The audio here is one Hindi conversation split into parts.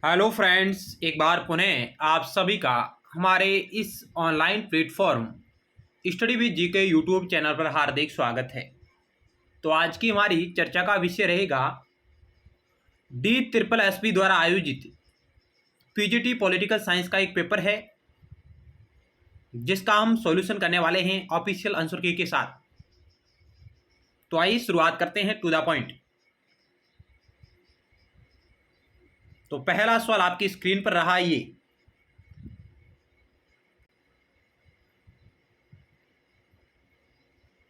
हेलो फ्रेंड्स, एक बार पुनः आप सभी का हमारे इस online platform study with GK YouTube channel पर हार्दिक स्वागत है। तो आज की हमारी चर्चा का विषय रहेगा DSSB द्वारा आयोजित पीजीटी पॉलिटिकल साइंस का एक पेपर है जिसका हम सॉल्यूशन करने वाले हैं ऑफिशियल आंसर की के साथ। तो आइए शुरुआत करते हैं टू द पॉइंट। तो पहला सवाल आपकी स्क्रीन पर रहा ये,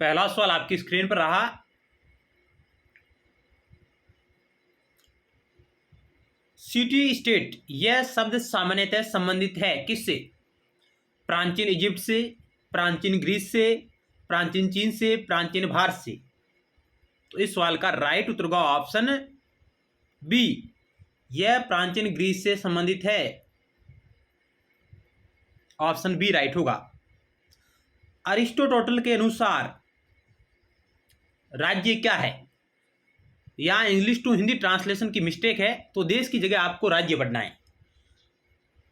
पहला सवाल आपकी स्क्रीन पर रहा, सिटी स्टेट यह शब्द सामान्यतः संबंधित है किससे? प्राचीन इजिप्ट से, प्राचीन ग्रीस से, प्राचीन चीन से, प्राचीन भारत से। तो इस सवाल का राइट उत्तर होगा ऑप्शन बी, यह प्राचीन ग्रीस से संबंधित है। ऑप्शन बी राइट होगा। अरिस्टोटल के अनुसार राज्य क्या है? यहां इंग्लिश टू हिंदी ट्रांसलेशन की मिस्टेक है, तो देश की जगह आपको राज्य पढ़ना है।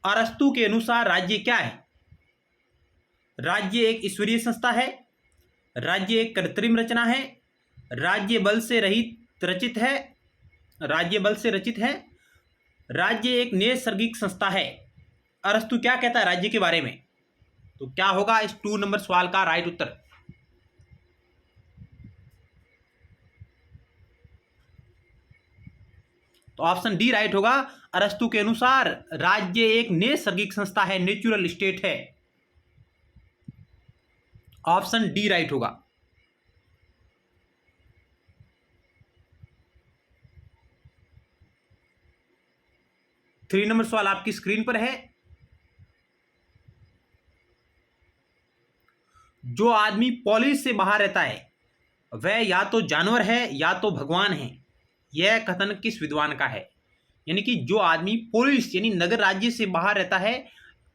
अरस्तु के अनुसार राज्य क्या है? राज्य एक ईश्वरीय संस्था है, राज्य एक कृत्रिम रचना है, राज्य बल से रहित रचित है, राज्य बल से रचित है, राज्य एक नैसर्गिक संस्था है। अरस्तु क्या कहता है राज्य के बारे में? तो क्या होगा इस 2 नंबर सवाल का राइट उत्तर? तो ऑप्शन डी राइट होगा। अरस्तु के अनुसार राज्य एक नैसर्गिक संस्था है, नेचुरल स्टेट है। ऑप्शन डी राइट होगा। थ्री नंबर सवाल आपकी स्क्रीन पर है। जो आदमी पॉलिस से बाहर रहता है वह या तो जानवर है या तो भगवान है, यह कथन किस विद्वान का है? यानी कि जो आदमी पुलिस यानी नगर राज्य से बाहर रहता है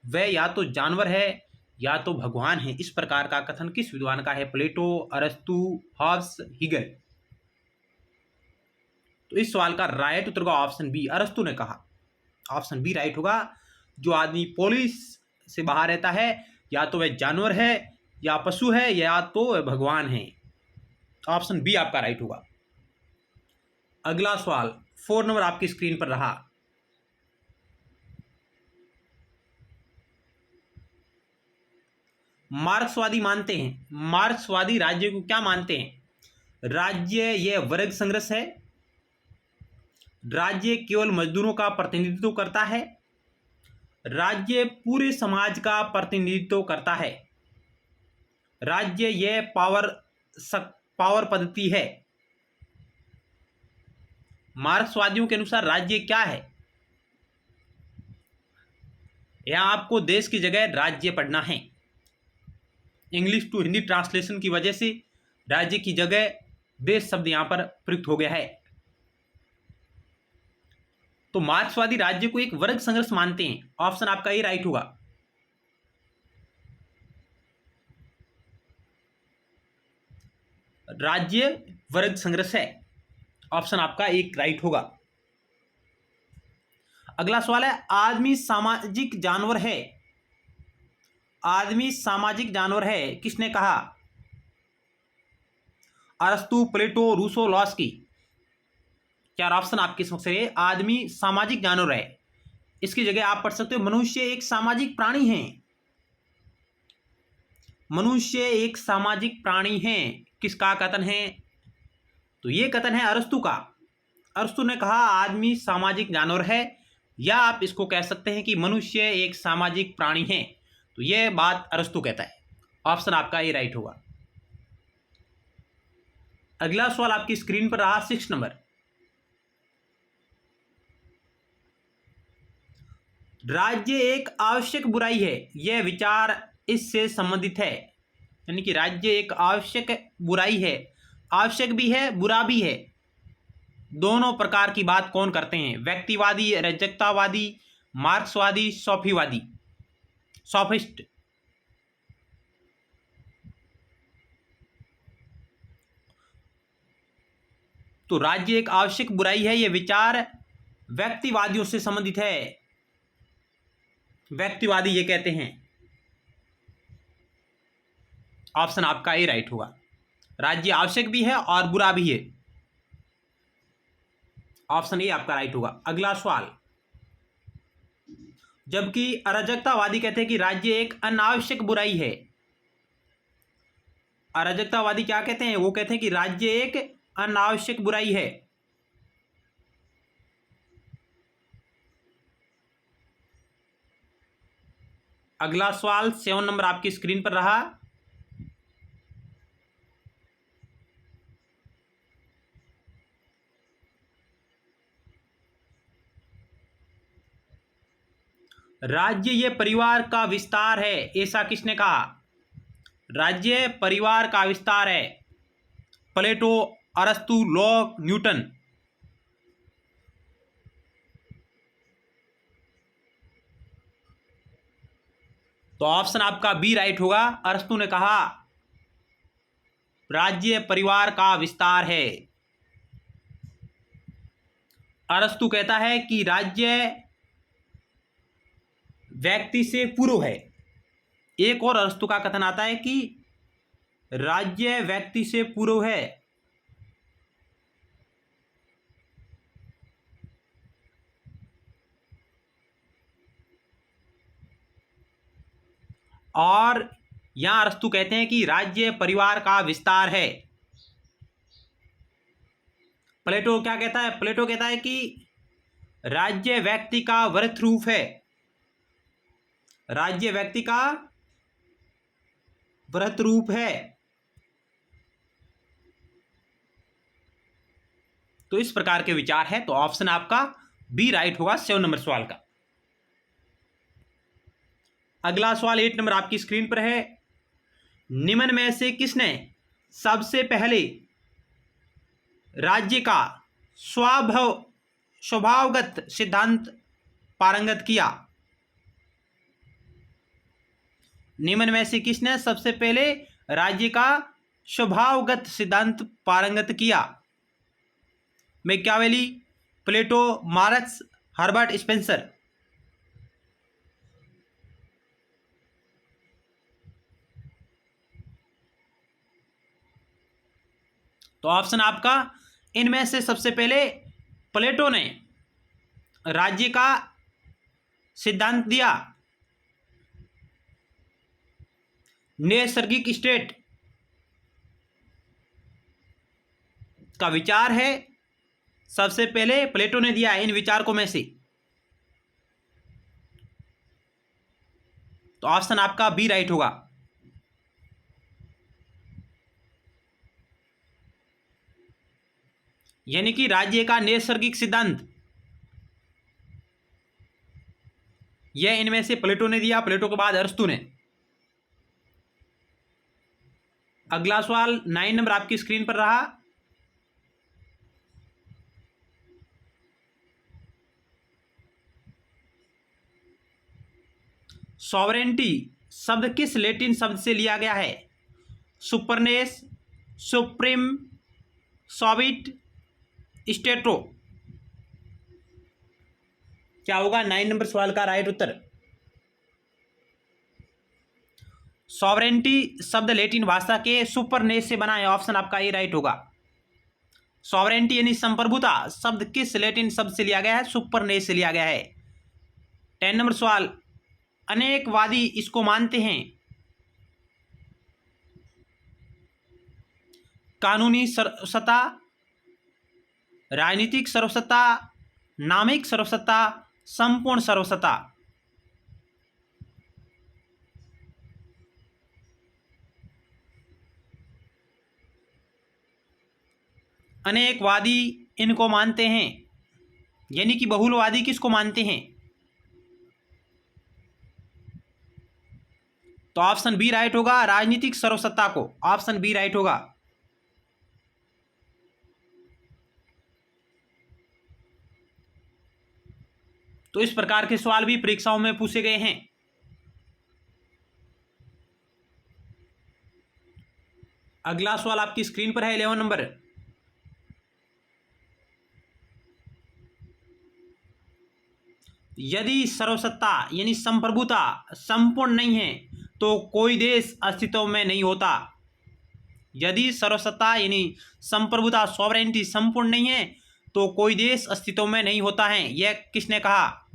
वह या तो जानवर है या तो भगवान है, इस प्रकार का कथन किस विद्वान का है? प्लेटो, अरस्तु, हॉब्स, हीगल। तो इस सवाल का राइट उत्तर होगा ऑप्शन बी, अरस्तु ने कहा। ऑप्शन बी राइट होगा। जो आदमी पुलिस से बाहर रहता है या तो वह जानवर है या पशु है या तो वह भगवान है। ऑप्शन बी आपका राइट होगा। अगला सवाल 4 नंबर आपकी स्क्रीन पर रहा। मार्क्सवादी मानते हैं, मार्क्सवादी राज्य को क्या मानते हैं? राज्य यह वर्ग संघर्ष है, राज्य केवल मजदूरों का प्रतिनिधित्व करता है, राज्य पूरे समाज का प्रतिनिधित्व करता है, राज्य यह पावर पद्धति है। मार्क्सवादियों के अनुसार राज्य क्या है? यहां आपको देश की जगह राज्य पढ़ना है। इंग्लिश टू हिंदी ट्रांसलेशन की वजह से राज्य की जगह देश शब्द यहां पर प्रयुक्त हो गया है। तो मार्क्सवादी राज्य को एक वर्ग संघर्ष मानते हैं। ऑप्शन आपका ये राइट होगा। राज्य वर्ग संघर्ष है, ऑप्शन आपका एक राइट होगा। अगला सवाल है, आदमी सामाजिक जानवर है। आदमी सामाजिक जानवर है किसने कहा? अरस्तु, प्लेटो, रूसो, लॉस्की। चार ऑप्शन आपके समक्ष है। आदमी सामाजिक जानवर है, इसकी जगह आप पढ़ सकते हो मनुष्य एक सामाजिक प्राणी है। मनुष्य एक सामाजिक प्राणी है किसका कथन है? तो ये कथन है अरस्तु का। अरस्तु ने कहा आदमी सामाजिक जानवर है, या आप इसको कह सकते हैं कि मनुष्य एक सामाजिक प्राणी है। तो यह बात अरस्तु कहता है। ऑप्शन आपका ये राइट होगा। अगला सवाल आपकी स्क्रीन पर रहा 6 नंबर। राज्य एक आवश्यक बुराई है, यह विचार इससे संबंधित है। यानी कि राज्य एक आवश्यक बुराई है, आवश्यक भी है बुरा भी है। दोनों प्रकार की बात कौन करते हैं? व्यक्तिवादी, रजकतावादी, मार्क्सवादी, सॉफीवादी, सॉफिस्ट। तो राज्य एक आवश्यक बुराई है, यह विचार व्यक्तिवादियों से संबंधित है। व्यक्तिवादी ये कहते हैं। ऑप्शन आपका ए राइट होगा। राज्य आवश्यक भी है और बुरा भी है। ऑप्शन ए आपका राइट होगा। अगला सवाल, जबकि अराजकतावादी कहते हैं कि राज्य एक अनावश्यक बुराई है। अराजकतावादी क्या कहते हैं? वो कहते हैं कि राज्य एक अनावश्यक बुराई है। अगला सवाल 7 नंबर आपकी स्क्रीन पर रहा। राज्य ये परिवार का विस्तार है, ऐसा किसने कहा? राज्य परिवार का विस्तार है। प्लेटो, अरस्तु, लॉक, न्यूटन। तो ऑप्शन आपका बी राइट होगा। अरस्तु ने कहा राज्य परिवार का विस्तार है। अरस्तु कहता है कि राज्य व्यक्ति से पूर्व है। एक और अरस्तु का कथन आता है कि राज्य व्यक्ति से पूर्व है। और यहां अरस्तु कहते हैं कि राज्य परिवार का विस्तार है। प्लेटो क्या कहता है? प्लेटो कहता है कि राज्य व्यक्ति का वृत्त रूप है। राज्य व्यक्ति का वृत्त रूप है। तो इस प्रकार के विचार है। तो ऑप्शन आपका बी राइट होगा 7 नंबर सवाल का। अगला सवाल 8 नंबर आपकी स्क्रीन पर है। निम्न में से किसने सबसे पहले राज्य का स्वभावगत सिद्धांत पारंगत किया? निम्न में से किसने सबसे पहले राज्य का स्वभावगत सिद्धांत पारंगत किया? मैकियावेली, प्लेटो, मार्क्स, हर्बर्ट स्पेंसर। तो ऑप्शन आपका इनमें से सबसे पहले प्लेटो ने राज्य का सिद्धांत दिया। नैसर्गिक स्टेट का विचार है, सबसे पहले प्लेटो ने दिया इन विचारकों में से। तो ऑप्शन आपका बी राइट होगा। यानी कि राज्य का नैसर्गिक सिद्धांत यह इनमें से प्लेटो ने दिया, प्लेटो के बाद अरस्तु ने। अगला सवाल 9 नंबर आपकी स्क्रीन पर रहा। सॉवरेंटी शब्द किस लैटिन शब्द से लिया गया है? सुपरनेस, सुप्रीम, सॉविट, स्टेटो। क्या होगा 9 नंबर सवाल का राइट उत्तर? सॉवरेंटी शब्द लैटिन भाषा के सुपरनेस से बना है। ऑप्शन आपका ए राइट होगा। सॉवरेंटी यानी संप्रभुता शब्द किस लैटिन शब्द से लिया गया है? सुपरनेस से लिया गया है। 10 नंबर सवाल, अनेकवादी इसको मानते हैं कानूनी सर्वसत्ता, राजनीतिक सर्वसत्ता, नामिक सर्वसत्ता, संपूर्ण सर्वसत्ता। अनेकवादी इनको मानते हैं, यानी कि बहुलवादी किसको मानते हैं? तो ऑप्शन बी राइट होगा, राजनीतिक सर्वसत्ता को। ऑप्शन बी राइट होगा। तो इस प्रकार के सवाल भी परीक्षाओं में पूछे गए हैं। अगला सवाल आपकी स्क्रीन पर है 11 नंबर। यदि सर्वसत्ता यानी संप्रभुता संपूर्ण नहीं है तो कोई देश अस्तित्व में नहीं होता। यदि सर्वसत्ता यानी संप्रभुता सॉवरेनिटी संपूर्ण नहीं है तो कोई देश अस्तित्व में नहीं होता है। यह किसने कहा?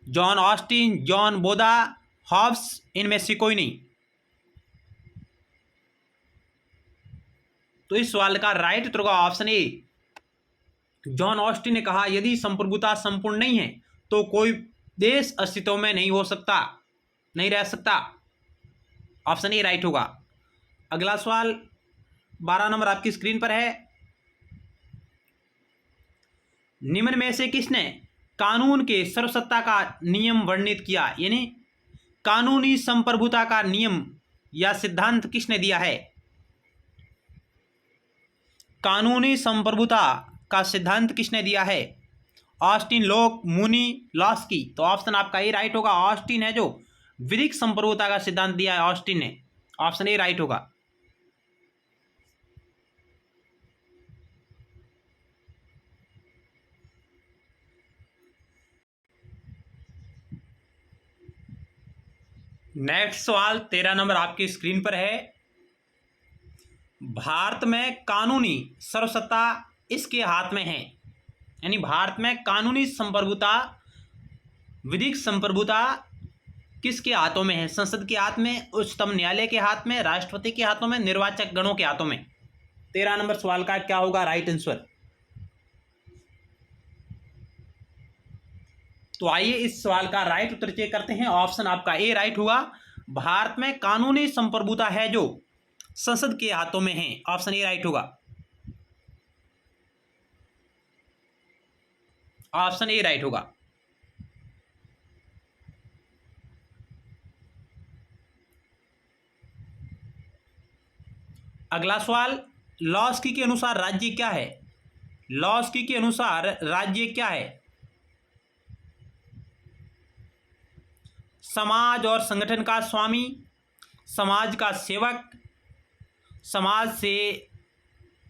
जॉन ऑस्टिन, जॉन बोधा, हॉब्स, इनमें से कोई नहीं। तो इस सवाल का राइट उत्तर होगा ऑप्शन ए, जॉन ऑस्टिन ने कहा यदि संप्रभुता संपूर्ण नहीं है तो कोई देश अस्तित्व में नहीं हो सकता, नहीं रह सकता। ऑप्शन ए राइट होगा। अगला सवाल 12 नंबर आपकी स्क्रीन पर है। निम्न में से किसने कानून के सर्वसत्ता का नियम वर्णित किया? यानी कानूनी संप्रभुता का नियम या सिद्धांत किसने दिया है? कानूनी संप्रभुता का सिद्धांत किसने दिया है? ऑस्टिन, लोक, मूनी, लॉस्की। तो ऑप्शन आपका ए राइट होगा। ऑस्टिन है जो विधिक संप्रभुता का सिद्धांत दिया है, ऑस्टिन ने। ऑप्शन ए राइट होगा। नेक्स्ट सवाल 13 नंबर आपकी स्क्रीन पर है। भारत में कानूनी सर्वसत्ता इसके हाथ में है। यानी भारत में कानूनी संप्रभुता, विधिक संप्रभुता किसके हाथों में है? संसद के हाथ में, उच्चतम न्यायालय के हाथ में, राष्ट्रपति के हाथों में, निर्वाचक गणों के हाथों में। 13 नंबर सवाल का क्या होगा राइट आंसर? तो आइए इस सवाल का राइट उत्तर चेक करते हैं। ऑप्शन आपका ए राइट होगा। भारत में कानूनी संप्रभुता है जो संसद के हाथों में है। ऑप्शन ए राइट होगा। ऑप्शन ए राइट होगा। अगला सवाल, लॉस्की के अनुसार राज्य क्या है? लॉस्की के अनुसार राज्य क्या है? समाज और संगठन का स्वामी, समाज का सेवक, समाज से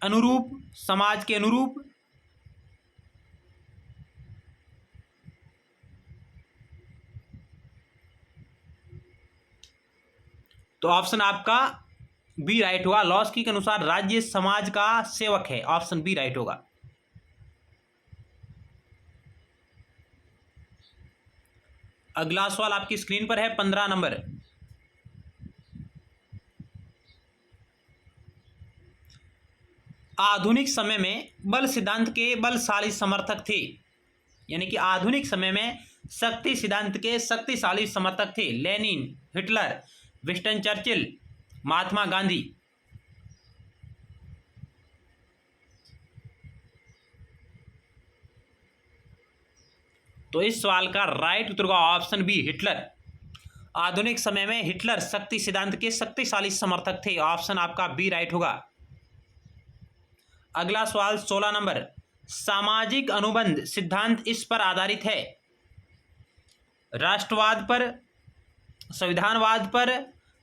अनुरूप, समाज के अनुरूप। तो ऑप्शन आपका बी राइट होगा। लॉस्की के अनुसार राज्य समाज का सेवक है। ऑप्शन बी राइट होगा। अगला सवाल आपकी स्क्रीन पर है 15 नंबर। आधुनिक समय में बल सिद्धांत के बलशाली समर्थक थे। यानी कि आधुनिक समय में शक्ति सिद्धांत के शक्तिशाली समर्थक थे Lenin, Hitler, Winston Churchill, Mahatma Gandhi. तो इस सवाल का राइट उत्तर होगा ऑप्शन बी, हिटलर। आधुनिक समय में हिटलर शक्ति सिद्धांत के शक्तिशाली समर्थक थे। ऑप्शन आपका बी राइट होगा। अगला सवाल 16 नंबर। सामाजिक अनुबंध सिद्धांत इस पर आधारित है? राष्ट्रवाद पर, संविधानवाद पर,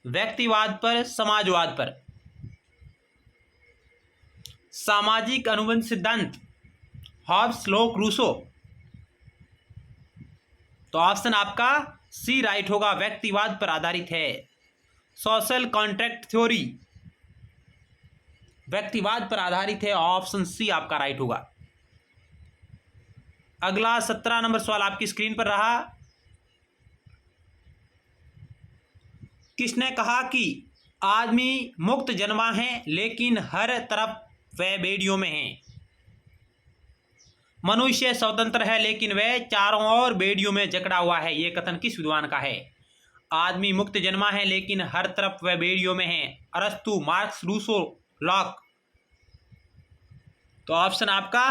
व्यक्तिवाद पर, समाजवाद पर। सामाजिक अनुबंध सिद्धांत हॉब्स, लोक, रूसो। तो ऑप्शन आपका सी राइट होगा, व्यक्तिवाद पर आधारित है। सोशल कॉन्ट्रैक्ट थ्योरी व्यक्तिवाद पर आधारित है। ऑप्शन सी आपका राइट होगा। अगला 17 नंबर सवाल आपकी स्क्रीन पर रहा। किसने कहा कि आदमी मुक्त जन्मा है लेकिन हर तरफ वह बेड़ियों में है? मनुष्य स्वतंत्र है लेकिन वह चारों ओर बेड़ियों में जकड़ा हुआ है। यह कथन किस विद्वान का है? आदमी मुक्त जन्मा है लेकिन हर तरफ वह बेड़ियों में है। अरस्तु, मार्क्स, रूसो, लॉक। तो ऑप्शन आपका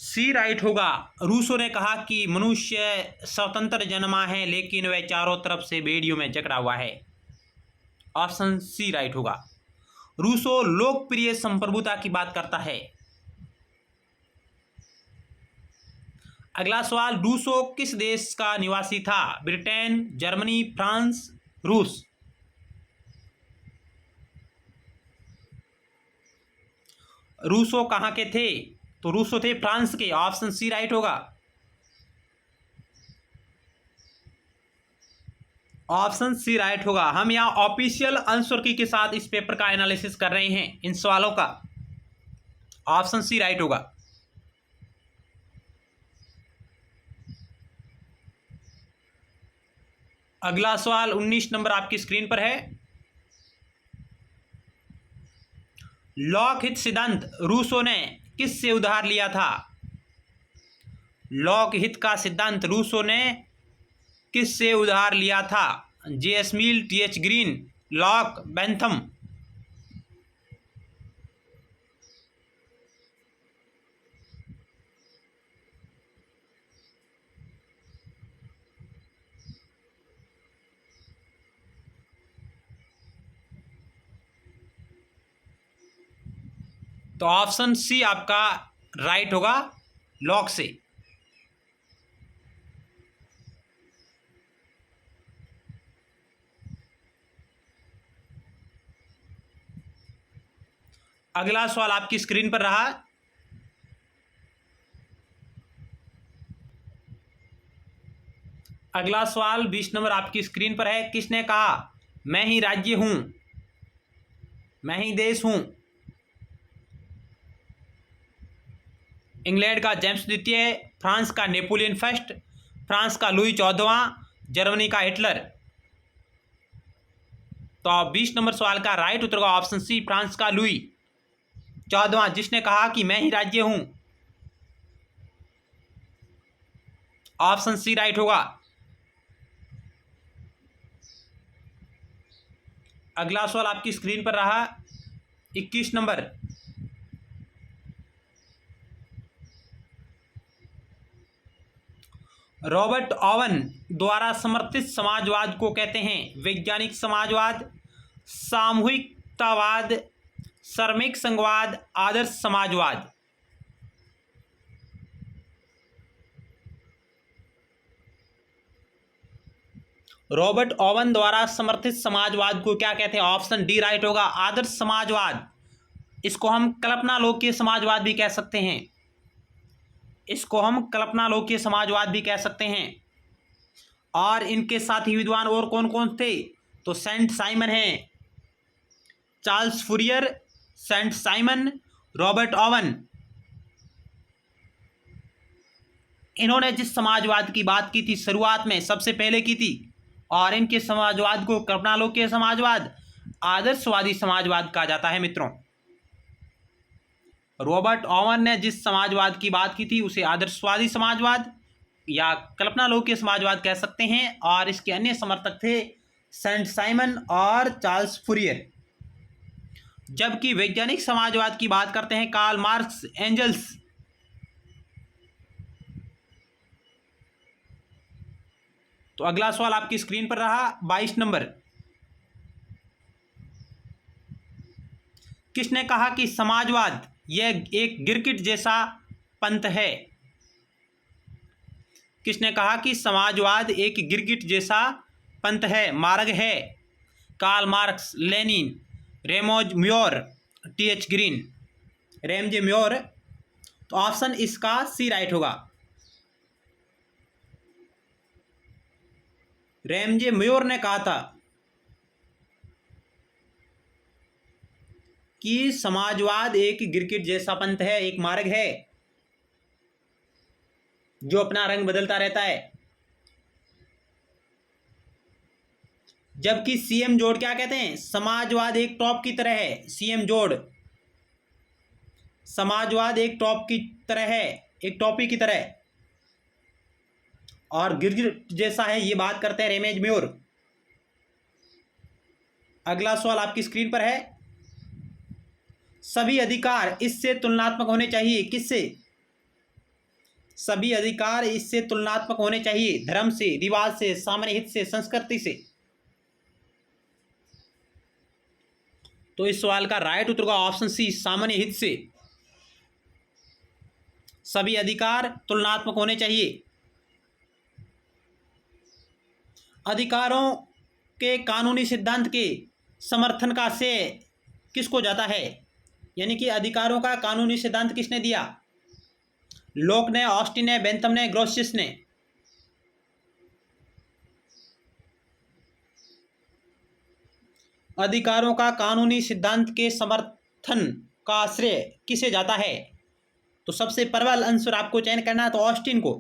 सी राइट होगा। रूसो ने कहा कि मनुष्य स्वतंत्र जन्मा है लेकिन वह चारों तरफ से बेड़ियों में जकड़ा हुआ है। ऑप्शन सी राइट होगा। रूसो लोकप्रिय संप्रभुता की बात करता है। अगला सवाल, रूसो किस देश का निवासी था? ब्रिटेन, जर्मनी, फ्रांस, रूस। रूसो कहाँ के थे? तो रूसो थे फ्रांस के। ऑप्शन सी राइट होगा। ऑप्शन सी राइट होगा। हम यहाँ ऑफिशियल आंसर की के साथ इस पेपर का एनालिसिस कर रहे हैं, इन सवालों का। ऑप्शन सी राइट होगा। अगला सवाल 19 नंबर आपकी स्क्रीन पर है। लॉकहित सिद्धांत रूसो ने किससे उधार लिया था? लॉकहित का सिद्धांत रूसो ने किससे उधार लिया था? जे.एस. मिल, टी.एच. Green, lock, Bentham. तो ऑप्शन सी आपका राइट होगा, लॉक से। अगला सवाल आपकी स्क्रीन पर रहा। अगला सवाल 20 नंबर आपकी स्क्रीन पर है। किसने कहा मैं ही राज्य हूं, मैं ही देश हूं? इंग्लैंड का जेम्स द्वितीय, फ्रांस का नेपोलियन फर्स्ट, फ्रांस का लुई 14वां, जर्मनी का हिटलर। तो 20 नंबर सवाल का राइट उत्तर होगा ऑप्शन सी, फ्रांस का लुई 14वां, जिसने कहा कि मैं ही राज्य हूं। ऑप्शन सी राइट होगा। अगला सवाल आपकी स्क्रीन पर रहा 21 नंबर। रॉबर्ट ओवन द्वारा समर्थित समाजवाद को कहते हैं वैज्ञानिक समाजवाद, सामूहिकतावाद, श्रमिक संघवाद, आदर्श समाजवाद। रॉबर्ट ओवन द्वारा समर्थित समाजवाद को क्या कहते हैं? ऑप्शन डी राइट होगा, आदर्श समाजवाद। इसको हम कल्पनालोकीय समाजवाद भी कह सकते हैं। इसको हम कल्पनालोकीय समाजवाद भी कह सकते हैं। और इनके साथी विद्वान और कौन कौन थे? तो सेंट साइमन है, Charles Fourier, Saint Simon, Robert Owen. इन्होंने जिस समाजवाद की बात की थी शुरुआत में सबसे पहले की थी, और इनके समाजवाद को कल्पनालोकीय समाजवाद, आदर्शवादी समाजवाद कहा जाता है मित्रों। रॉबर्ट ओवन ने जिस समाजवाद की बात की थी उसे आदर्शवादी समाजवाद या कल्पनालोकीय समाजवाद कह सकते हैं। और इसके अन्य समर्थक थे सेंट साइमन और चार्ल्स फूरियर। जबकि वैज्ञानिक समाजवाद की बात करते हैं कार्ल मार्क्स, एंजल्स। तो अगला सवाल आपकी स्क्रीन पर रहा 22 नंबर। किसने कहा कि समाजवाद यह एक गिरगिट जैसा पंथ है? किसने कहा कि समाजवाद एक गिरगिट जैसा पंथ है, मार्ग है? Karl Marx, Lenin, Ramsay Muir, T H. Green. Ramsay Muir. तो ऑप्शन इसका सी राइट होगा। रेमजे म्योर ने कहा था कि समाजवाद एक गिरगिट जैसा पंथ है, एक मार्ग है जो अपना रंग बदलता रहता है। जबकि सीएम जोड़ क्या कहते हैं? समाजवाद एक टॉप की तरह है। सीएम जोड़, समाजवाद एक टॉप की तरह है, एक टॉपी की तरह, और गिरगिट जैसा है, ये बात करते हैं रेमेज म्योर। अगला सवाल आपकी स्क्रीन पर है। सभी अधिकार इससे तुलनात्मक होने चाहिए। किससे? सभी अधिकार इससे तुलनात्मक होने चाहिए। धर्म से, रिवाज से, सामान्य हित से, संस्कृति से। तो इस सवाल का राइट उत्तर होगा ऑप्शन सी, सामान्य हित से। सभी अधिकार तुलनात्मक होने चाहिए। अधिकारों के कानूनी सिद्धांत के समर्थन का श्रेय किसको जाता है? यानी कि अधिकारों का कानूनी सिद्धांत किसने दिया? लॉक ने, ऑस्टिन ने, बेंथम ने, ग्रोशियस ने। अधिकारों का कानूनी सिद्धांत के समर्थन का श्रेय किसे जाता है? तो सबसे प्रबल आंसर आपको चयन करना है तो ऑस्टिन को।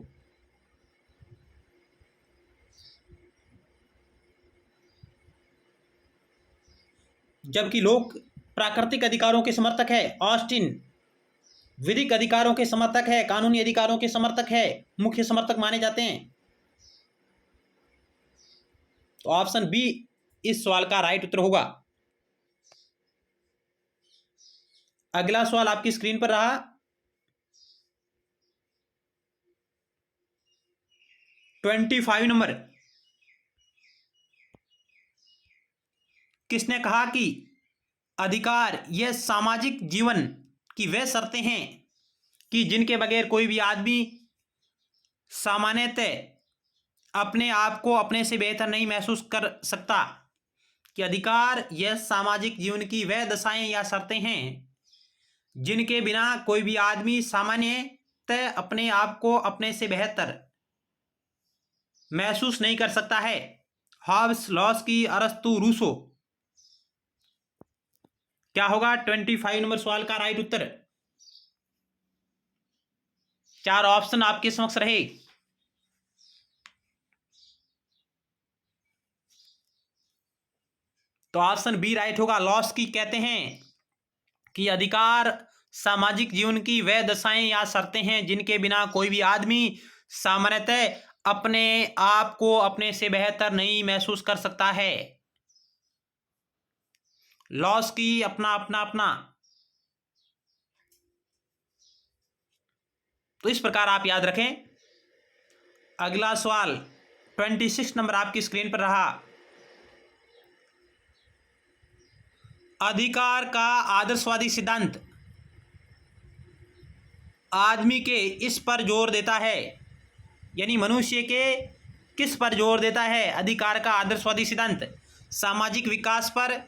जबकि लोक प्राकृतिक अधिकारों के समर्थक है, ऑस्टिन विधिक अधिकारों के समर्थक है, कानूनी अधिकारों के समर्थक है, मुख्य समर्थक माने जाते हैं। तो ऑप्शन बी इस सवाल का राइट उत्तर होगा। अगला सवाल आपकी स्क्रीन पर रहा 25 नंबर। किसने कहा कि अधिकार यह सामाजिक जीवन की वे शर्तें हैं कि जिनके बगैर कोई भी आदमी सामान्यतः अपने आप को अपने से बेहतर नहीं महसूस कर सकता। कि अधिकार यह सामाजिक जीवन की वह दशाएं या शर्तें हैं जिनके बिना कोई भी आदमी सामान्यतः अपने आप को अपने से बेहतर महसूस नहीं कर सकता है। हॉब्स, लॉस्की, अरस्तु, रूसो। क्या होगा 25 नंबर सवाल का राइट उत्तर? 4 ऑप्शन आपके समक्ष रहे। तो ऑप्शन बी राइट होगा। लॉस्की कहते हैं कि अधिकार सामाजिक जीवन की वह दशाएं या शर्तें हैं जिनके बिना कोई भी आदमी सामान्यतः अपने आप को अपने से बेहतर नहीं महसूस कर सकता है। लॉस्की अपना अपना अपना। तो इस प्रकार आप याद रखें। अगला सवाल 26 नंबर आपकी स्क्रीन पर रहा। अधिकार का आदर्शवादी सिद्धांत आदमी के इस पर जोर देता है, यानी मनुष्य के किस पर जोर देता है? अधिकार का आदर्शवादी सिद्धांत सामाजिक विकास पर,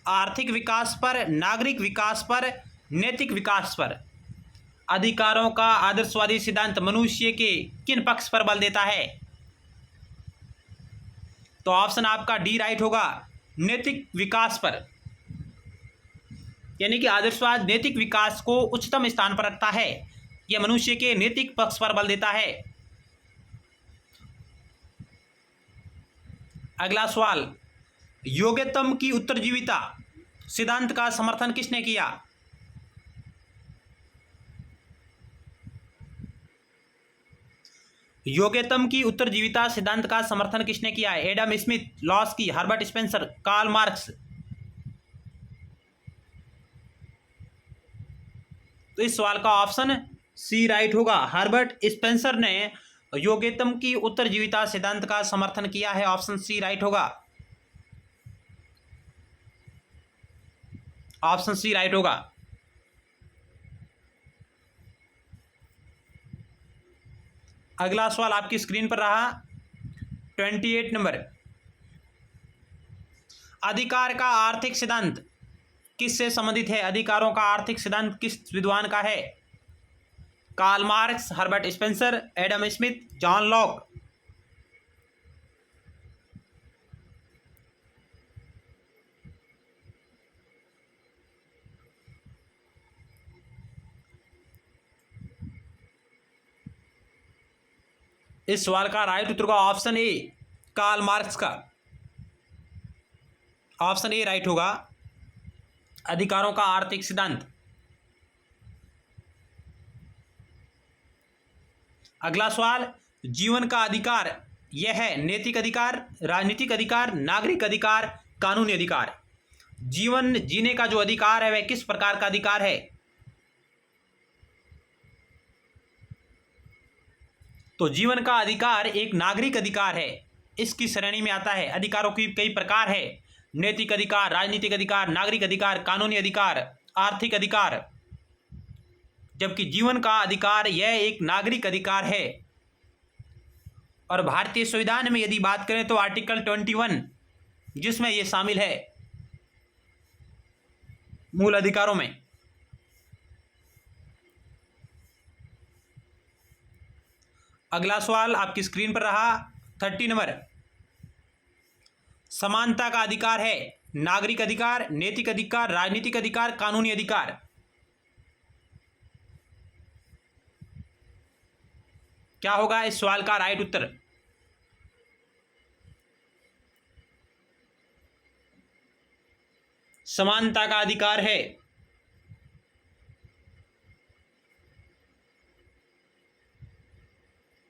आर्थिक विकास पर, नागरिक विकास पर, नैतिक विकास पर। अधिकारों का आदर्शवादी सिद्धांत मनुष्य के किन पक्ष पर बल देता है? तो ऑप्शन आपका डी राइट होगा, नैतिक विकास पर। यानी कि आदर्शवाद नैतिक विकास को उच्चतम स्थान पर रखता है। यह मनुष्य के नैतिक पक्ष पर बल देता है। अगला सवाल, योग्यतम की उत्तरजीविता सिद्धांत का समर्थन किसने किया? योग्यतम की उत्तरजीविता सिद्धांत का समर्थन किसने किया? Adam Smith, Laski, Herbert Spencer, Karl Marx. तो इस सवाल का ऑप्शन सी राइट होगा। हर्बर्ट स्पेंसर ने योग्यतम की उत्तरजीविता सिद्धांत का समर्थन किया है। ऑप्शन सी राइट होगा। ऑप्शन सी राइट होगा। अगला सवाल आपकी स्क्रीन पर रहा 28 नंबर। अधिकार का आर्थिक सिद्धांत किससे संबंधित है? अधिकारों का आर्थिक सिद्धांत किस विद्वान का है? Karl Marx, Herbert Spencer, Adam Smith, John Locke. इस सवाल का राइट उत्तर का ऑप्शन ए, कार्ल मार्क्स का। ऑप्शन ए राइट होगा। अधिकारों का आर्थिक सिद्धांत। अगला सवाल, जीवन का अधिकार यह है नैतिक अधिकार, राजनीतिक अधिकार, नागरिक अधिकार, कानूनी अधिकार। जीवन जीने का जो अधिकार है वह किस प्रकार का अधिकार है? तो जीवन का अधिकार एक नागरिक अधिकार है। इसकी श्रेणी में आता है। अधिकारों की कई प्रकार है, नैतिक अधिकार, राजनीतिक अधिकार, नागरिक अधिकार, कानूनी अधिकार, आर्थिक अधिकार। जबकि जीवन का अधिकार यह एक नागरिक अधिकार है। और भारतीय संविधान में यदि बात करें तो आर्टिकल 21 जिसमें यह शामिल है मूल अधिकारों में। अगला सवाल आपकी स्क्रीन पर रहा 30 नंबर। समानता का अधिकार है नागरिक अधिकार, नैतिक अधिकार, राजनीतिक अधिकार, कानूनी अधिकार। क्या होगा इस सवाल का राइट उत्तर? समानता का अधिकार है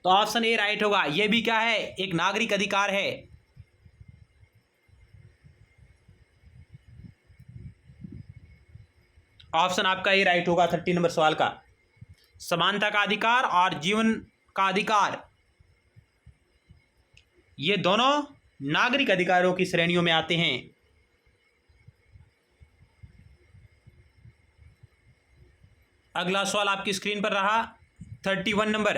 तो ऑप्शन ए राइट होगा। यह भी क्या है? एक नागरिक अधिकार है। ऑप्शन आपका ए राइट होगा 30 नंबर सवाल का। समानता का अधिकार और जीवन का अधिकार ये दोनों नागरिक अधिकारों की श्रेणियों में आते हैं। अगला सवाल आपकी स्क्रीन पर रहा 31 नंबर।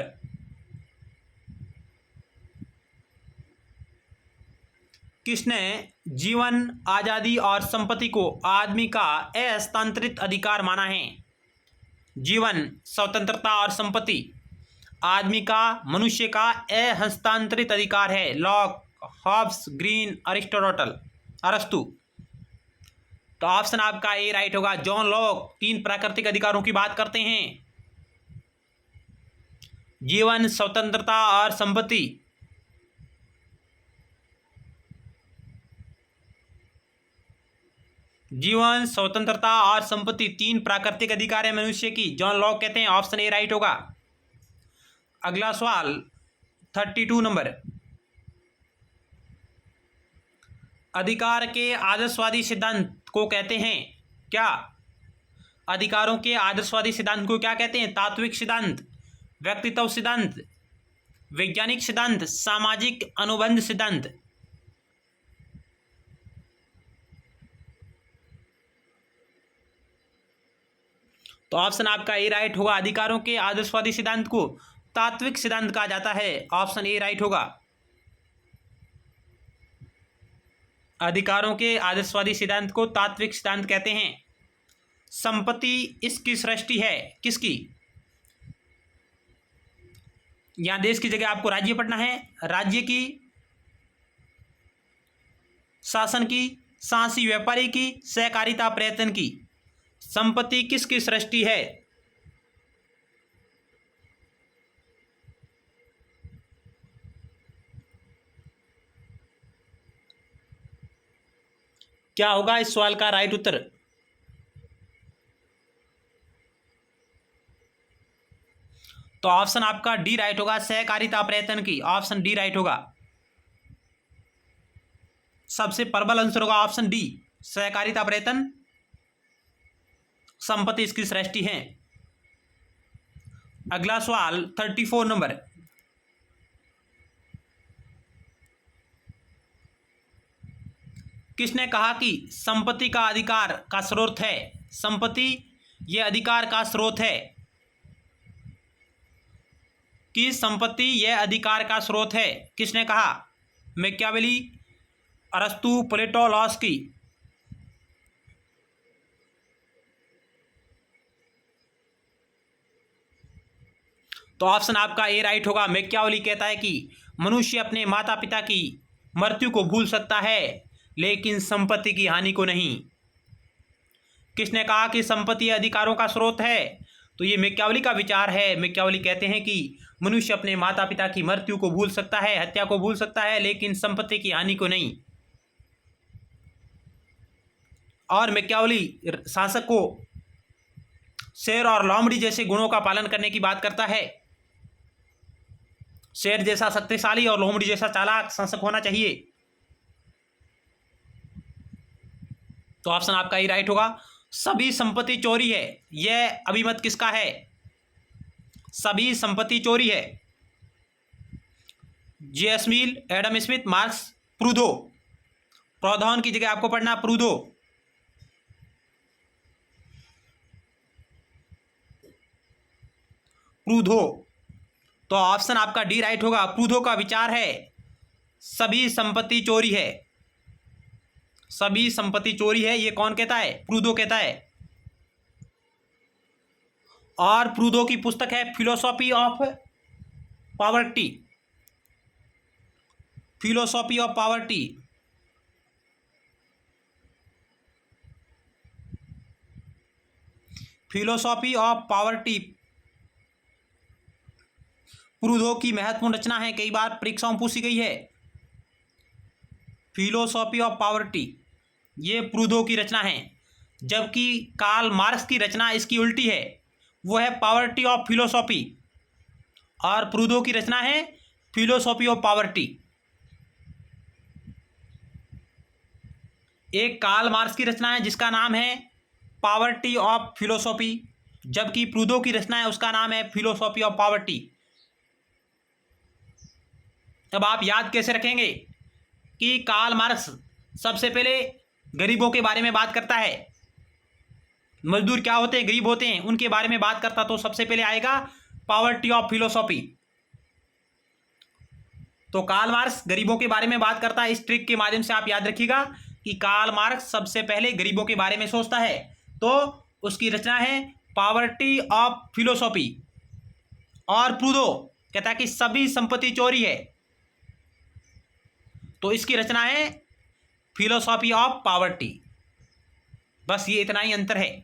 किसने जीवन, आजादी और संपत्ति को आदमी का अहस्तांतरित अधिकार माना है? जीवन, स्वतंत्रता और संपत्ति आदमी का, मनुष्य का अहस्तांतरित अधिकार है। लॉक, हॉब्स, ग्रीन, अरस्तु। तो ऑप्शन आपका ए राइट होगा। जॉन लॉक 3 प्राकृतिक अधिकारों की बात करते हैं, जीवन, स्वतंत्रता और संपत्ति। जीवन, स्वतंत्रता और संपत्ति 3 प्राकृतिक अधिकार है मनुष्य की, जॉन लॉक कहते हैं। ऑप्शन ए राइट होगा। अगला सवाल 32 नंबर। अधिकार के आदर्शवादी सिद्धांत को कहते हैं क्या? अधिकारों के आदर्शवादी सिद्धांत को क्या कहते हैं? तात्विक सिद्धांत, व्यक्तित्व सिद्धांत, वैज्ञानिक सिद्धांत, सामाजिक अनुबंध सिद्धांत। तो ऑप्शन आपका ए राइट होगा। अधिकारों के आदर्शवादी सिद्धांत को तात्विक सिद्धांत कहा जाता है। ऑप्शन ए राइट होगा। अधिकारों के आदर्शवादी सिद्धांत को तात्विक सिद्धांत कहते हैं। संपत्ति इसकी सृष्टि है किसकी? यहां देश की जगह आपको राज्य पढ़ना है। राज्य की, शासन की, साहसी व्यापारी की, सहकारिता प्रयत्न की। संपत्ति किसकी सृष्टि है? क्या होगा इस सवाल का राइट उत्तर? तो ऑप्शन आपका डी राइट होगा, सहकारिता प्रयत्न की। ऑप्शन डी राइट होगा। सबसे प्रबल आंसर होगा ऑप्शन डी, सहकारिता प्रयत्न। संपत्ति इसकी सृष्टि है। अगला सवाल 34 नंबर। किसने कहा कि संपत्ति का अधिकार का स्रोत है? संपत्ति यह अधिकार का स्रोत है। कि संपत्ति यह अधिकार का स्रोत है किसने कहा? मैकियावेली, अरस्तु, प्लेटो, लॉस्की। तो ऑप्शन आपका ए राइट होगा। मैकियावेली कहता है कि मनुष्य अपने माता पिता की मृत्यु को भूल सकता है लेकिन संपत्ति की हानि को नहीं। किसने कहा कि संपत्ति अधिकारों का स्रोत है? तो ये मैकियावेली का विचार है। मैकियावेली कहते हैं कि मनुष्य अपने माता पिता की मृत्यु को भूल सकता है, हत्या को भूल सकता है, लेकिन संपत्ति की हानि को नहीं। और मैकियावेली शासक को शेर और लोमड़ी जैसे गुणों का पालन करने की बात करता है। शेर जैसा शक्तिशाली और लोमड़ी जैसा चालाक शासक होना चाहिए। तो ऑप्शन आपका ही राइट होगा। सभी संपत्ति चोरी है, यह अभिमत किसका है? सभी संपत्ति चोरी है। जे.एस. मिल, एडम स्मिथ, मार्क्स, प्रूदो। प्रोधौन की जगह आपको पढ़ना प्रूदो। प्रूदो। तो ऑप्शन आपका डी राइट होगा। प्रूदो का विचार है सभी संपत्ति चोरी है। सभी संपत्ति चोरी है, ये कौन कहता है? प्रूदो कहता है। और प्रूदो की पुस्तक है philosophy of poverty, philosophy of poverty, philosophy of poverty Proudhon की महत्वपूर्ण रचना है, कई बार परीक्षाओं में पूछी गई है। फिलोसॉफी ऑफ पॉवर्टी ये प्रूदो की रचना है, जबकि कार्ल मार्क्स की रचना इसकी उल्टी है, वो है पॉवर्टी ऑफ फिलोसॉफी, और प्रूदो की रचना है फिलोसॉफी ऑफ पॉवर्टी। एक कार्ल मार्क्स की रचना है जिसका नाम है पॉवर्टी ऑफ फिलोसॉफी, जबकि प्रूदो की रचना है उसका नाम है फिलोसॉफी ऑफ पॉवर्टी। अब आप याद कैसे रखेंगे कि कार्ल मार्क्स सबसे पहले गरीबों के बारे में बात करता है, मजदूर क्या होते हैं, गरीब होते हैं, उनके बारे में बात करता, तो सबसे पहले आएगा पॉवर्टी ऑफ फिलोसॉफी। तो कार्ल मार्क्स गरीबों के बारे में बात करता है। इस ट्रिक के माध्यम से आप याद रखिएगा कि कार्ल मार्क्स सबसे पहले गरीबों के बारे में सोचता है, तो उसकी रचना है पॉवर्टी ऑफ फिलोसॉफी। और प्रूदो कहता है कि सभी संपत्ति चोरी है, तो इसकी रचना है फिलोसॉफी ऑफ पॉवर्टी। बस ये इतना ही अंतर है।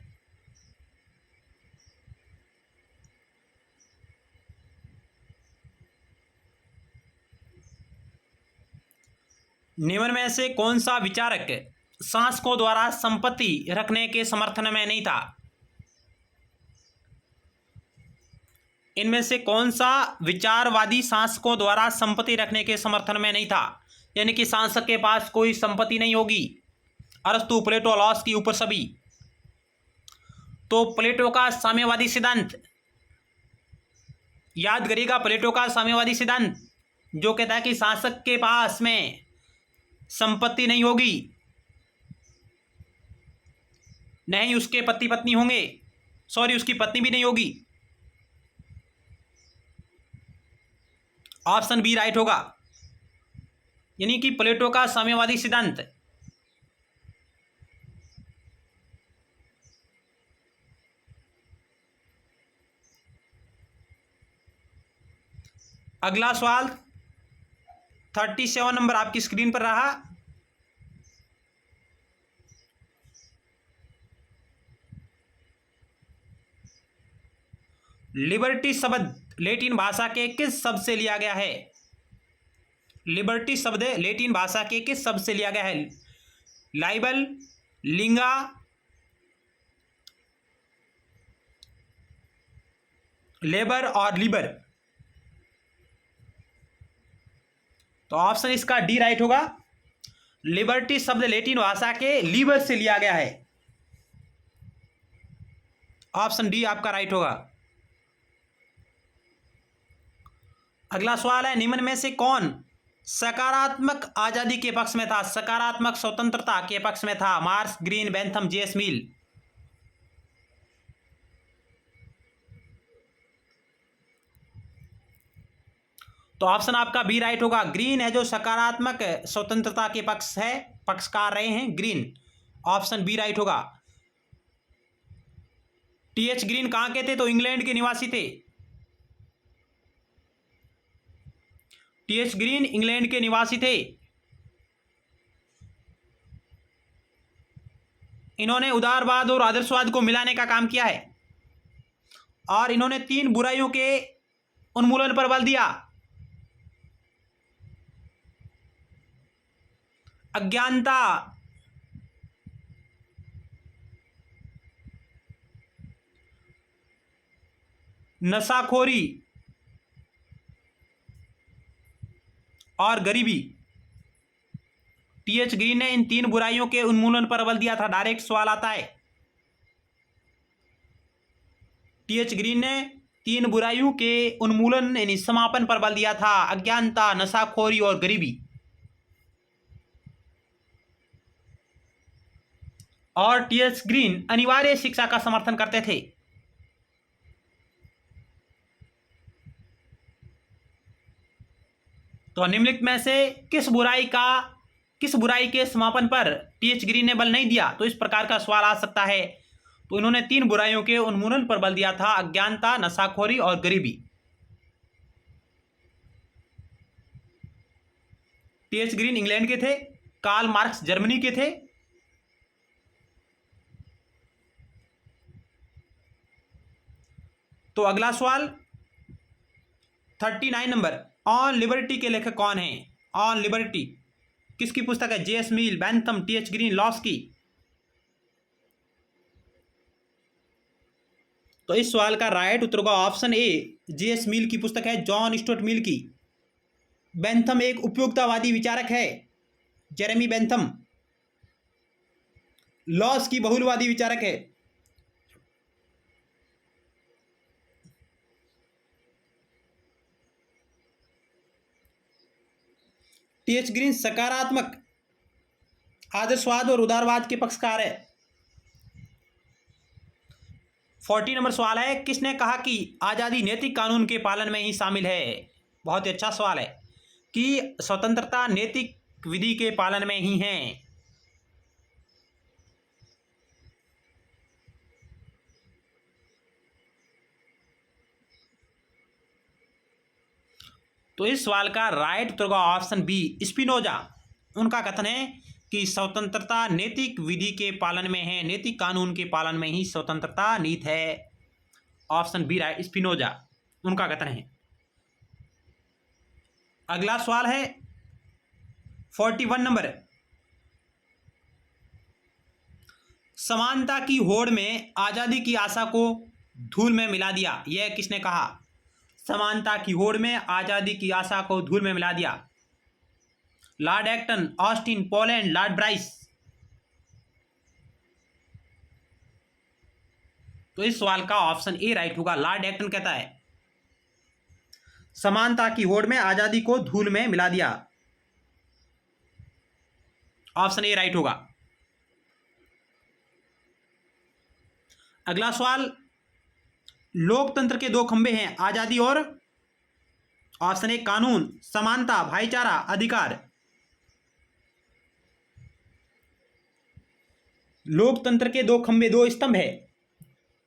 निम्न में से कौन सा विचारक शासकों द्वारा संपत्ति रखने के समर्थन में नहीं था? इनमें से कौन सा विचारवादी शासकों द्वारा संपत्ति रखने के समर्थन में नहीं था? यानी कि शासक के पास कोई संपत्ति नहीं होगी। अरस्तु, प्लेटो, लॉस की ऊपर सभी। तो प्लेटो का साम्यवादी सिद्धांत याद करिएगा। प्लेटो का साम्यवादी सिद्धांत जो कहता है कि शासक के पास में संपत्ति नहीं होगी, नहीं उसके पति पत्नी होंगे, उसकी पत्नी भी नहीं होगी। ऑप्शन बी राइट होगा, यानी कि प्लेटो का साम्यवादी सिद्धांत। अगला सवाल 37 नंबर आपकी स्क्रीन पर रहा। लिबर्टी शब्द लैटिन भाषा के किस शब्द से लिया गया है? लिबर्टी शब्द लैटिन भाषा के किस शब्द से लिया गया है? लाइबल, लिंगा, लेबर और लिबर। तो ऑप्शन इसका डी राइट होगा। लिबर्टी शब्द लैटिन भाषा के लीबर से लिया गया है। ऑप्शन डी आपका राइट होगा। अगला सवाल है, निम्न में से कौन सकारात्मक आजादी के पक्ष में था? सकारात्मक स्वतंत्रता के पक्ष में था? मार्क्स, ग्रीन, बेंथम, जेएस मिल। तो ऑप्शन आपका बी राइट होगा। ग्रीन है जो सकारात्मक स्वतंत्रता के पक्षकार रहे हैं, ग्रीन। ऑप्शन बी राइट होगा। टीएच ग्रीन कहां के थे? तो इंग्लैंड के निवासी थे। टीएच ग्रीन इंग्लैंड के निवासी थे। इन्होंने उदारवाद और आदर्शवाद को मिलाने का काम किया है, और इन्होंने 3 बुराइयों के उन्मूलन पर बल दिया। अज्ञानता, नशाखोरी और गरीबी। टीएच ग्रीन ने इन 3 बुराइयों के उन्मूलन पर बल दिया था। डायरेक्ट सवाल आता है। टीएच ग्रीन ने 3 बुराइयों के उन्मूलन यानी समापन पर बल दिया था, अज्ञानता, नशाखोरी और गरीबी। और टीएच ग्रीन अनिवार्य शिक्षा का समर्थन करते थे। तो निम्नलिखित में से किस बुराई के समापन पर टीएच ग्रीन ने बल नहीं दिया? तो इस प्रकार का सवाल आ सकता है। तो इन्होंने 3 बुराइयों के उन्मूलन पर बल दिया था, अज्ञानता, नशाखोरी और गरीबी। टी.एच. ग्रीन इंग्लैंड के थे, कार्ल मार्क्स जर्मनी के थे। तो अगला सवाल 39 नंबर, ऑन लिबर्टी के लेखक कौन है? ऑन लिबर्टी किसकी पुस्तक है? जे.एस. मिल, बेंथम, टी.एच. Green, Laski. तो इस सवाल का राइट उत्तर होगा ऑप्शन ए, जे.एस. मिल की पुस्तक है, जॉन स्टुअर्ट मिल की। बेंथम एक उपयोगितावादी विचारक है, जेरेमी बेंथम। लॉस्की बहुलवादी विचारक है। टी.एच. ग्रीन सकारात्मक आदर्शवाद और उदारवाद के पक्षकार है। 40 नंबर सवाल है, किसने कहा कि आज़ादी नैतिक कानून के पालन में ही शामिल है? बहुत ही अच्छा सवाल है कि स्वतंत्रता नैतिक विधि के पालन में ही है। तो इस सवाल का राइट उत्तर होगा ऑप्शन बी, स्पिनोजा। उनका कथन है कि स्वतंत्रता नैतिक विधि के पालन में है, नैतिक कानून के पालन में ही स्वतंत्रता निहित है। ऑप्शन बी राइट, स्पिनोजा उनका कथन है। अगला सवाल है 41 नंबर, समानता की होड़ में आजादी की आशा को धूल में मिला दिया, यह किसने कहा? समानता की होड़ में आजादी की आशा को धूल में मिला दिया। Lord Acton, Austin, Poland, Lord Bryce. तो इस सवाल का ऑप्शन ए राइट होगा, लॉर्ड एक्टन कहता है समानता की होड़ में आजादी को धूल में मिला दिया। ऑप्शन ए राइट होगा। अगला सवाल, लोकतंत्र के दो खंभे हैं, आजादी और ऑप्शन ए कानून, समानता, भाईचारा, अधिकार। लोकतंत्र के दो खंभे, दो स्तंभ है,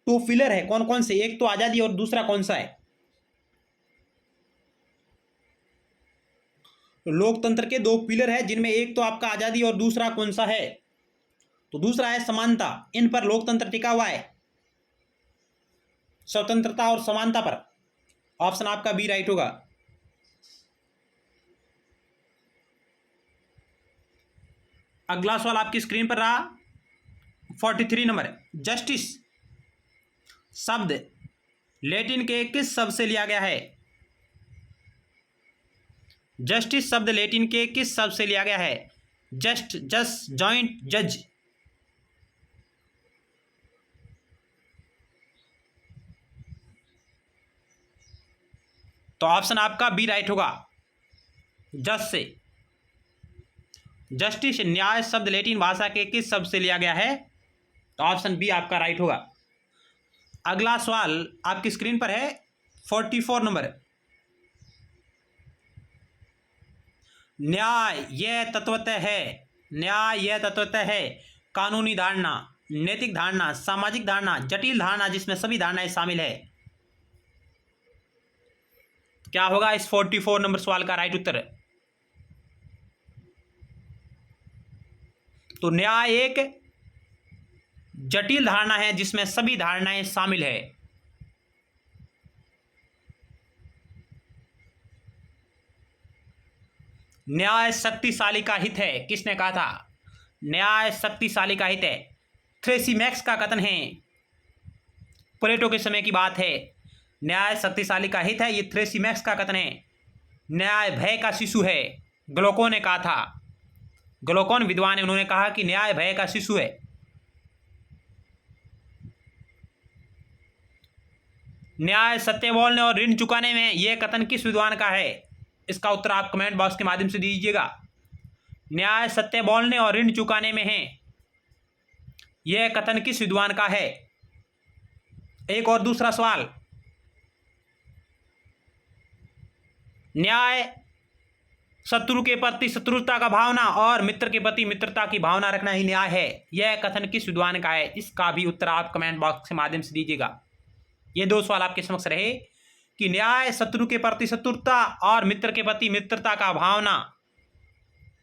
टू पिलर है, कौन कौन से? एक तो आजादी और दूसरा कौन सा है? लोकतंत्र के दो पिलर है जिनमें एक तो आपका आजादी और दूसरा कौन सा है? तो दूसरा है समानता। इन पर लोकतंत्र टिका हुआ है, स्वतंत्रता और समानता पर। ऑप्शन आपका बी राइट होगा। अगला सवाल आपकी स्क्रीन पर रहा 43 नंबर, जस्टिस शब्द लैटिन के किस शब्द से लिया गया है? जस्टिस शब्द लैटिन के किस शब्द से लिया गया है? जस्ट, जस्ट, जॉइंट, जज। तो ऑप्शन आपका बी राइट होगा, जज से। जस्टिस न्याय शब्द लैटिन भाषा के किस शब्द से लिया गया है? तो ऑप्शन बी आपका राइट होगा। अगला सवाल आपकी स्क्रीन पर है 44 नंबर, न्याय यह तत्वतः है, न्याय यह तत्वतः है कानूनी धारणा, नैतिक धारणा, सामाजिक धारणा, जटिल धारणा जिसमें सभी धारणाएं शामिल है। क्या होगा इस 44 नंबर सवाल का राइट उत्तर? तो न्याय एक जटिल धारणा है जिसमें सभी धारणाएं शामिल है। न्याय शक्तिशाली का हित है, किसने कहा था? न्याय शक्तिशाली का हित है, थ्रेसिमैक्स का कथन है, प्लेटो के समय की बात है। न्याय शक्तिशाली का हित है, ये थ्रेसिमैक्स का कथन है। न्याय भय का शिशु है, ग्लोकोन ने कहा था। ग्लोकोन विद्वान है, उन्होंने कहा कि न्याय भय का शिशु है। न्याय सत्य बोलने और ऋण चुकाने में, यह कथन किस विद्वान का है? इसका उत्तर आप कमेंट बॉक्स के माध्यम से दीजिएगा। न्याय सत्य बोलने और ऋण चुकाने में है, यह कथन किस विद्वान का है? एक और दूसरा सवाल, न्याय शत्रु के प्रति शत्रुता का भावना और मित्र के प्रति मित्रता की भावना रखना ही न्याय है, यह कथन किस विद्वान का है? इसका भी उत्तर आप कमेंट बॉक्स के माध्यम से दीजिएगा। ये दो सवाल आपके समक्ष रहे कि न्याय शत्रु के प्रति शत्रुता और मित्र के प्रति मित्रता का भावना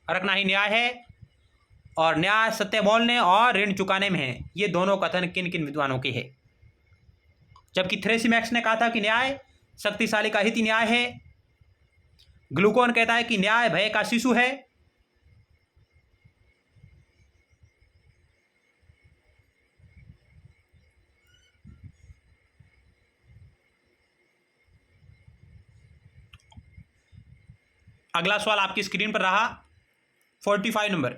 रखना ही न्याय है, और न्याय सत्य बोलने और ऋण चुकाने में है। ये दोनों कथन किन किन विद्वानों के हैं? जबकि थ्रेसिमैक्स ने कहा था कि न्याय शक्तिशाली का हित न्याय है। ग्लूकोन कहता है कि न्याय भय का शिशु है। अगला सवाल आपकी स्क्रीन पर रहा 45 नंबर।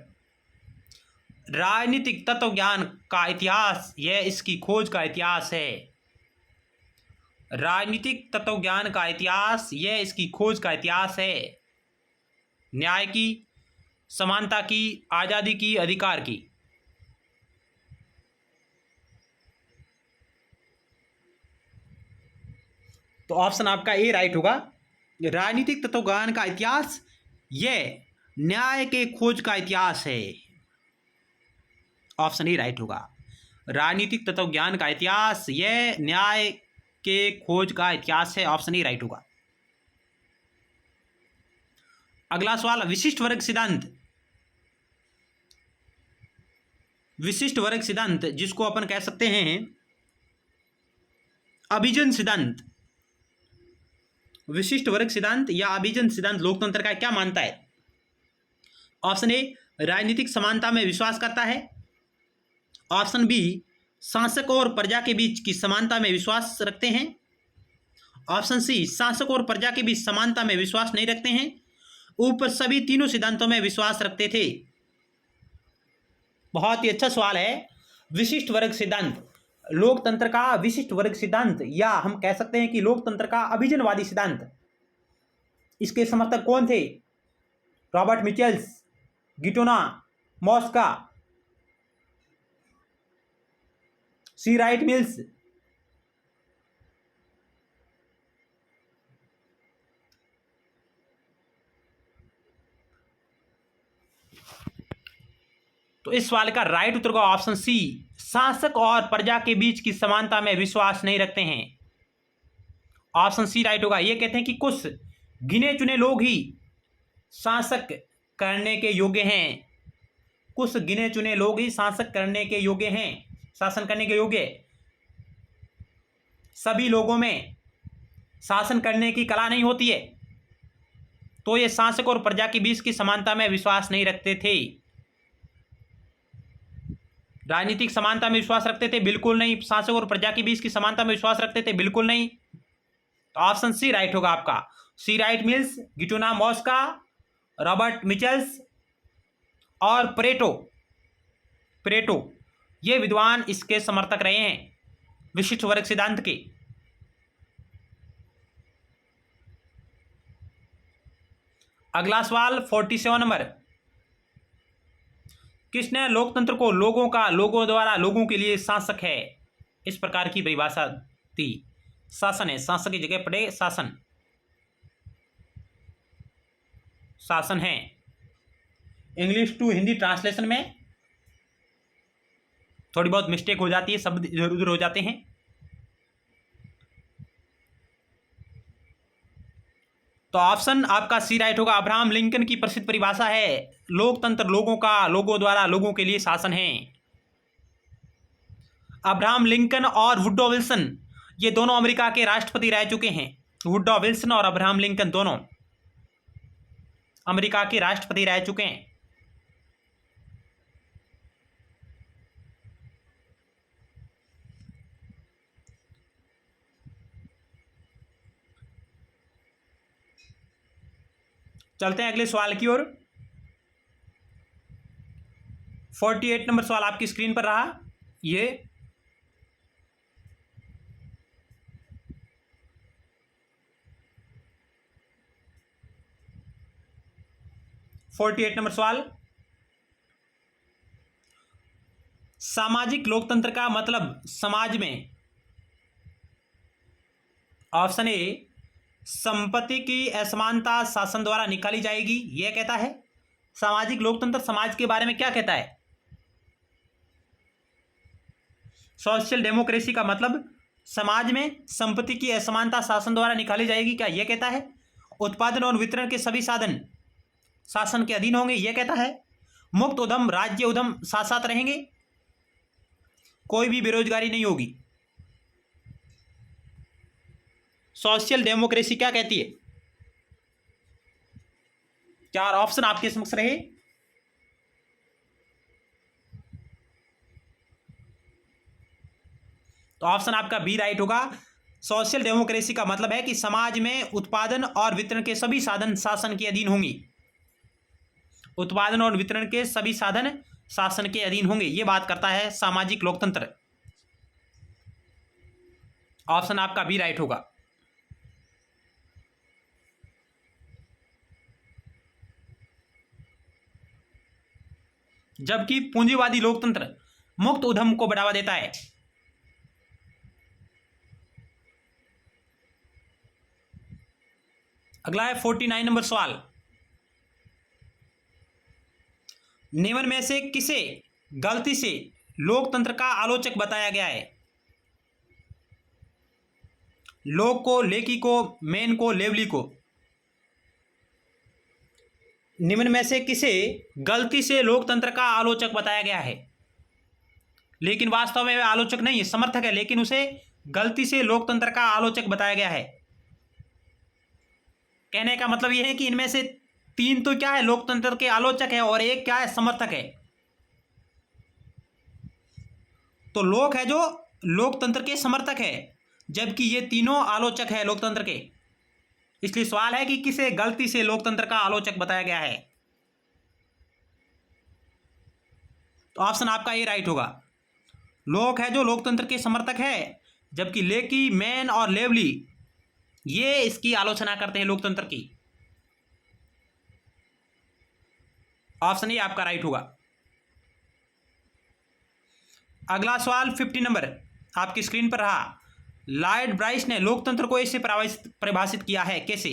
राजनीतिक तत्व ज्ञान का इतिहास, यह इसकी खोज का इतिहास है। राजनीतिक तत्व ज्ञान का इतिहास, यह इसकी खोज का इतिहास है। न्याय की, समानता की, आज़ादी की, अधिकार की। तो ऑप्शन आपका ए राइट होगा। राजनीतिक तत्व ज्ञान का इतिहास यह न्याय के खोज का इतिहास है। ऑप्शन ए राइट होगा। राजनीतिक तत्व ज्ञान का इतिहास यह न्याय के खोज का इतिहास है। ऑप्शन ए राइट होगा। अगला सवाल, विशिष्ट वर्ग सिद्धांत। विशिष्ट वर्ग सिद्धांत, जिसको अपन कह सकते हैं अभिजन सिद्धांत। विशिष्ट वर्ग सिद्धांत या अभिजन सिद्धांत लोकतंत्र का क्या मानता है? ऑप्शन ए, राजनीतिक समानता में विश्वास करता है। ऑप्शन बी, शासक और प्रजा के बीच की समानता में विश्वास रखते हैं। ऑप्शन सी, शासक और प्रजा के बीच समानता में विश्वास नहीं रखते हैं। ऊपर सभी तीनों सिद्धांतों में विश्वास रखते थे। बहुत ही अच्छा सवाल है। विशिष्ट वर्ग सिद्धांत, लोकतंत्र का विशिष्ट वर्ग सिद्धांत, या हम कह सकते हैं कि लोकतंत्र का अभिजनवादी सिद्धांत। इसके समर्थक कौन थे? रॉबर्ट मिचेल्स, गिटोना मॉस्का, सी राइट मिल्स। तो इस सवाल का राइट उत्तर होगा ऑप्शन सी, शासक और प्रजा के बीच की समानता में विश्वास नहीं रखते हैं। ऑप्शन सी राइट होगा। ये कहते हैं कि कुछ गिने चुने लोग ही शासक करने के योग्य हैं। कुछ गिने चुने लोग ही शासक करने के योग्य हैं, शासन करने के योग्य। सभी लोगों में शासन करने की कला नहीं होती है। तो ये शासक और प्रजा के बीच की समानता में विश्वास नहीं रखते थे। राजनीतिक समानता में विश्वास रखते थे? बिल्कुल नहीं। शासक और प्रजा के बीच की समानता में विश्वास रखते थे? बिल्कुल नहीं। तो ऑप्शन सी राइट होगा आपका। सी राइट मिल्स, गिटोना मॉस्का, रॉबर्ट मिचेल्स और प्रेटो ये विद्वान इसके समर्थक रहे हैं, विशिष्ट वर्ग सिद्धांत के। अगला सवाल 47 नंबर। किसने लोकतंत्र को लोगों का, लोगों द्वारा, लोगों के लिए शासक है, इस प्रकार की परिभाषा दी? शासन है, शासक की जगह पड़े शासन। शासन है। इंग्लिश टू हिंदी ट्रांसलेशन में थोड़ी बहुत मिस्टेक हो जाती है, शब्द इधर उधर हो जाते हैं। तो ऑप्शन आपका सी राइट होगा। अब्राहम लिंकन की प्रसिद्ध परिभाषा है, लोकतंत्र लोगों का, लोगों द्वारा, लोगों के लिए शासन है। अब्राहम लिंकन और वुडरो विल्सन ये दोनों अमेरिका के राष्ट्रपति रह चुके हैं। वुडरो विल्सन और अब्राहम लिंकन दोनों अमेरिका के राष्ट्रपति रह चुके हैं। चलते हैं अगले सवाल की ओर। 48 नंबर सवाल आपकी स्क्रीन पर रहा। ये 48 नंबर सवाल, सामाजिक लोकतंत्र का मतलब समाज में। ऑप्शन ए, संपत्ति की असमानता शासन द्वारा निकाली जाएगी, यह कहता है। सामाजिक लोकतंत्र समाज के बारे में क्या कहता है? सोशल डेमोक्रेसी का मतलब समाज में संपत्ति की असमानता शासन द्वारा निकाली जाएगी, क्या यह कहता है? उत्पादन और वितरण के सभी साधन शासन के अधीन होंगे, यह कहता है। मुक्त उद्यम राज्य उद्यम साथ साथ रहेंगे, कोई भी बेरोजगारी नहीं होगी। सोशल डेमोक्रेसी क्या कहती है? 4 ऑप्शन आपके समक्ष रहे। तो ऑप्शन आपका बी राइट होगा। सोशल डेमोक्रेसी का मतलब है कि समाज में उत्पादन और वितरण के सभी साधन शासन के अधीन होंगे। उत्पादन और वितरण के सभी साधन शासन के अधीन होंगे, ये बात करता है सामाजिक लोकतंत्र। ऑप्शन आपका बी राइट होगा। जबकि पूंजीवादी लोकतंत्र मुक्त उद्यम को बढ़ावा देता है। अगला है 49 नंबर सवाल। निम्न में से किसे गलती से लोकतंत्र का आलोचक बताया गया है? लोक को, लेकी को, मेन को, लेवली को। निम्न में से किसे गलती से लोकतंत्र का आलोचक बताया गया है? लेकिन वास्तव में वह आलोचक नहीं है, समर्थक है, लेकिन उसे गलती से लोकतंत्र का आलोचक बताया गया है। कहने का मतलब यह है कि इनमें से 3 तो क्या है, लोकतंत्र के आलोचक है, और 1 क्या है, समर्थक है। तो लोक है जो लोकतंत्र के समर्थक है, जबकि ये तीनों आलोचक है लोकतंत्र के। इसलिए सवाल है कि किसे गलती से लोकतंत्र का आलोचक बताया गया है? तो ऑप्शन आपका ए राइट होगा। लोक है जो लोकतंत्र के समर्थक है, जबकि लेकी, मैन और लेवली ये इसकी आलोचना करते हैं लोकतंत्र की। ऑप्शन ए आपका राइट होगा। अगला सवाल 50 नंबर आपकी स्क्रीन पर रहा। लॉर्ड ब्राइस ने लोकतंत्र को ऐसे परिभाषित किया है, कैसे?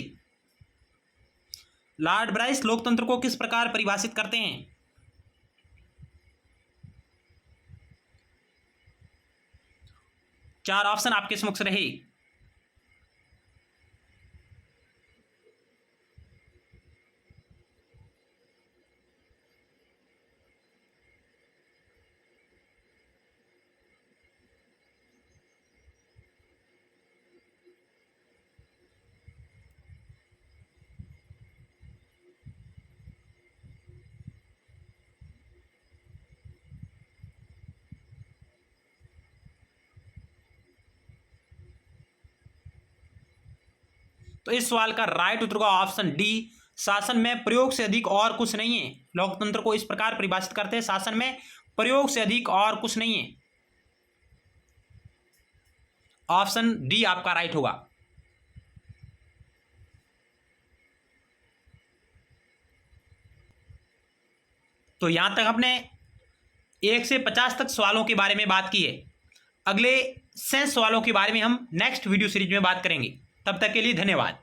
लॉर्ड ब्राइस लोकतंत्र को किस प्रकार परिभाषित करते हैं? चार ऑप्शन आपके समक्ष रहे। तो इस सवाल का राइट उत्तर होगा ऑप्शन डी, शासन में प्रयोग से अधिक और कुछ नहीं है। लोकतंत्र को इस प्रकार परिभाषित करते हैं, शासन में प्रयोग से अधिक और कुछ नहीं है। ऑप्शन डी आपका राइट होगा। तो यहां तक हमने 1 से 50 तक सवालों के बारे में बात की है। अगले 100 सवालों के बारे में हम नेक्स्ट वीडियो सीरीज में बात करेंगे। तब तक के लिए धन्यवाद।